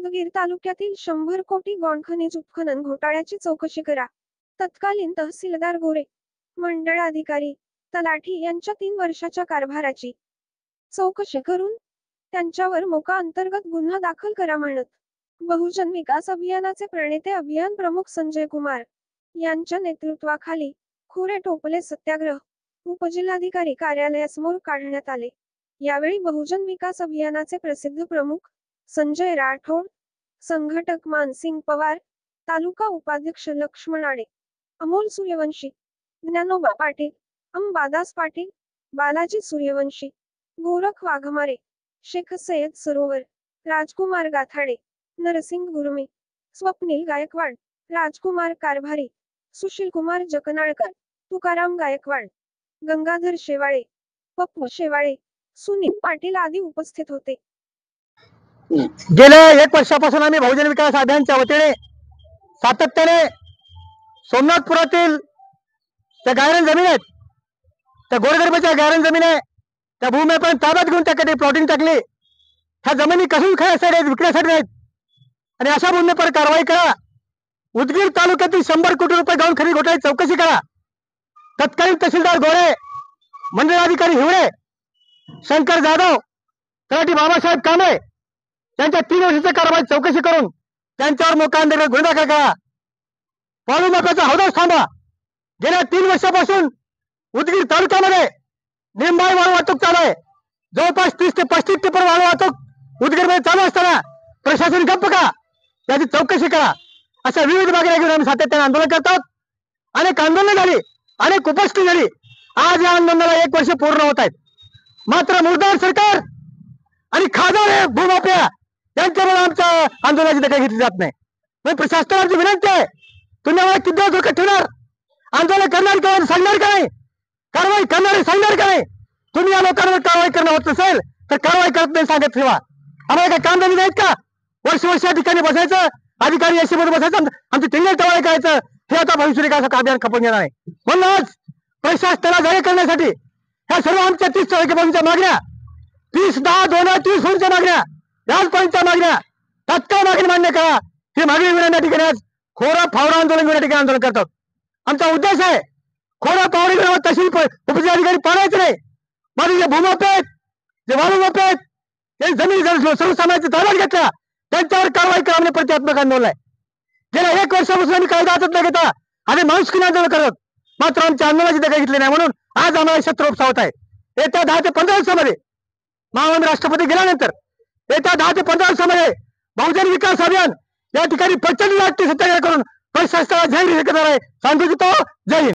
उदगीर तालुक्यातील 100 कोटी गौण खनिज उत्खनन घोटाळ्याची चौकशी करा. तत्कालीन तहसीलदार गोरे, मंडळ अधिकारी, तलाठी यांच्या 3 वर्षाच्या कारभाराची चौकशी करून त्यांच्यावर मोका अंतर्गत गुन्हा दाखल करा म्हणत बहुजन विकास अभियानाचे प्रणेते अभियान प्रमुख संजय कुमार यांच्या नेतृत्वाखाली खुरे टोपले सत्याग्रह उपजिल्हाधिकारी कार्यालयासमोर काढण्यात आले. यावेळी बहुजन विकास अभियानाचे प्रसिद्ध प्रमुख संजय राठोड, संघटक मानसिंग पवार, तालुका उपाध्यक्ष लक्ष्मण आडे, अमोल सूर्यवंशी, ज्ञानोबा पाटील, अंबादास पाटील, बालाजी सूर्यवंशी, गोरख वाघमारे, शेख सय्यद सरोवर, राजकुमार गाथाडे, नरसिंग गुरमे, स्वप्नील गायकवाड, राजकुमार कारभारी, सुशील कुमार जकनाळकर, तुकाराम गायकवाड, गंगाधर शेवाळे, पप्पू शेवाळे, सुनील पाटील आदी उपस्थित होते. गेल्या 1 वर्षापासून आम्ही बहुजन विकास अभियानच्या वतीने सातत्याने सोमनाथपुरातील त्या गायरन जमीन आहेत, त्या गोरगरिबाच्या गायरन जमीन आहे, त्या भूमी पण ताब्यात घेऊन त्याकडे प्लॉटिंग टाकली. ह्या जमिनी कसून खायसाठी आहेत, विकण्यासाठी आहेत आणि अशा भूमीवर कारवाई करा. उदगीर तालुक्यातील 100 कोटी रुपये गौण खनिज घोटाळ्याची चौकशी करा. तत्कालीन तहसीलदार गोरे, मंडळाधिकारी हिवरे, शंकर जाधव, तलाठी बाबासाहेब कांबळे त्यांच्या 3 वर्षाच्या कारवाईची चौकशी करून त्यांच्यावर मोका अंतर्गत गुन्हा दाखल करा. वाळू माफियाचा हौदाच थांबा. गेल्या 3 वर्षापासून उदगीर तालुक्यामध्ये निंबाळी वाळू वाहतूक चालू आहे. जवळपास 30 ते 35 टिपर वाळू वाहतूक उदगीरमध्ये चालू असताना प्रशासन गप्प का? याची चौकशी करा. अशा विविध मागण्या घेऊन आम्ही सातत्याने आंदोलन करतात. अनेक आंदोलनं झाली, अनेक उपस्थिती झाली. आज या आंदोलनाला 1 वर्ष पूर्ण होत आहेत. मात्र मुरदार सरकार आणि खासदार भूमाफिया यांच्यामुळे आमच्या आंदोलनाची दखल घेतली जात नाही. प्रशासनाला आमची विनंती आहे, तुम्ही आम्हाला किती दिवस धोका ठेवणार? आंदोलन करणार का सांगणार का नाही? कारवाई करणारे सांगणार का नाही? तुम्ही या लोकांवर कारवाई करणं होत नसेल तर कारवाई करत नाही सांगत ठेवा. आम्हाला काय काम नाहीत का? वर्ष या ठिकाणी बसायचं, अधिकारी एसी मध्ये बसायचं, आमची टिंगल टवाळी करायचं, हे आता भविष्य विकासाचं अभियान खपून येणार आहे. म्हणून आज प्रशासनाला जाहीर करण्यासाठी ह्या सर्व आमच्या 30 तारखेपासूनच्या मागण्या, 30/10/2020 मागण्या, राजपालच्या मागण्या, तत्काळ मागणी मान्य करा. ही मागणी विनंती ठिकाणी आज खोरा फावडा आंदोलन घेण्या ठिकाणी आंदोलन करतात. आमचा उद्देश आहे खोरा फावडा तहसील उपजिल्हाधिकारी पाडायचं नाही. माझे जे भूमाफिया आहेत, जे वाळू माफिया आहेत, ते जमीन सर्वसामान्यांच्या ताब्यात घेतल्या, त्यांच्यावर कारवाई करा. प्रतिकात्मक आंदोलन आहे. गेल्या 1 वर्षापासून आम्ही कायदा हातात न घेता आम्ही माणुसकीने आंदोलन करत, मात्र आमच्या आंदोलनाची दखल घेतली नाही. म्हणून आज आम्हाला शत्रू उपसावत आहे. येत्या 10 ते 15 दिवसामध्ये महामंत्री राष्ट्रपती गेल्यानंतर येत्या 10 ते 15 दिवसामध्ये बहुजन विकास अभियान या ठिकाणी प्रचंड सत्याग्रह करून प्रशासनाला जाहीर करणार आहे. सांगू इच्छितो. जय हिंद.